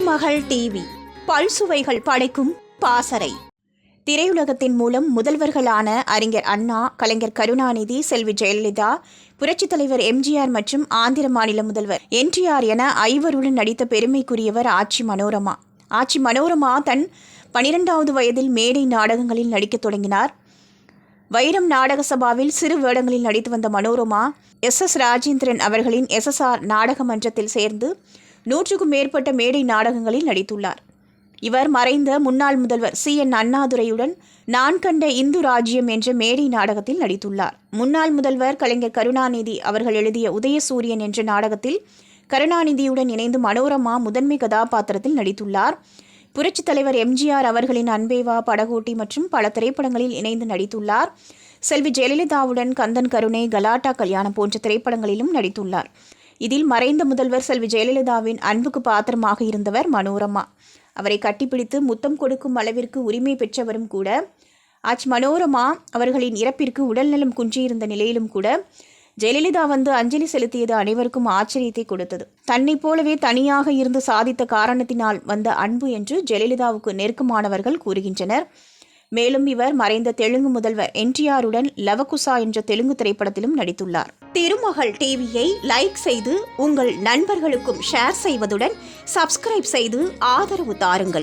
திருமகள் TV பல்சுவைகள் படைக்கும் பாசறை. திரையுலகத்தின் மூலம் முதல்வர்களான அறிஞர் அண்ணா, கலைஞர் கருணாநிதி, செல்வி ஜெயலலிதா, புரட்சித் தலைவர் எம்ஜிஆர் மற்றும் ஆந்திர மாநில முதல்வர் என்டிஆர் என ஐவருடன் நடித்த பெருமைக்குரியவர் ஆச்சி மனோரமா. ஆச்சி மனோரமா தன் 12வது வயதில் மேடை நாடகங்களில் நடிக்கத் தொடங்கினார். வைரம் நாடக சபாவில் சிறு வேடங்களில் நடித்து வந்த மனோரமா எஸ் ராஜேந்திரன் அவர்களின் SSR நாடக மன்றத்தில் சேர்ந்து 100க்கும் மேற்பட்ட மேடை நாடகங்களில் நடித்துள்ளார். இவர் மறைந்த முன்னாள் முதல்வர் CN அண்ணாதுரையுடன் நான் கண்ட இந்து ராஜ்யம் என்ற மேடை நாடகத்தில் நடித்துள்ளார். முன்னாள் முதல்வர் கலைஞர் கருணாநிதி அவர்கள் எழுதிய உதயசூரியன் என்ற நாடகத்தில் கருணாநிதியுடன் இணைந்து மனோரமா முதன்மை கதாபாத்திரத்தில் நடித்துள்ளார். புரட்சித் தலைவர் எம்ஜிஆர் அவர்களின் அன்பேவா, படகோட்டி மற்றும் பல திரைப்படங்களில் இணைந்து நடித்துள்ளார். செல்வி ஜெயலலிதாவுடன் கந்தன் கருணை, கலாட்டா கல்யாணம் போன்ற திரைப்படங்களிலும் நடித்துள்ளார். இதில் மறைந்த முதல்வர் செல்வி ஜெயலலிதாவின் அன்புக்கு பாத்திரமாக இருந்தவர் மனோரமா. அவரை கட்டிப்பிடித்து முத்தம் கொடுக்கும் அளவிற்கு உரிமை பெற்றவரும் கூட. ஆச்சி மனோரமா அவர்களின் இறப்பிற்கு உடல்நலம் குன்றியிருந்த நிலையிலும் கூட ஜெயலலிதா வந்து அஞ்சலி செலுத்தியது அனைவருக்கும் ஆச்சரியத்தை கொடுத்தது. தன்னை போலவே தனியாக இருந்து சாதித்த காரணத்தினால் வந்த அன்பு என்று ஜெயலலிதாவுக்கு நெருக்கமானவர்கள் கூறுகின்றனர். மேலும் இவர் மறைந்த தெலுங்கு முதல்வர் என்டிஆருடன் லவகுசா என்ற தெலுங்கு திரைப்படத்திலும் நடித்துள்ளார். திருமகள் டிவியை லைக் செய்து உங்கள் நண்பர்களுக்கும் ஷேர் செய்வதுடன் சப்ஸ்கிரைப் செய்து ஆதரவு தாருங்கள்.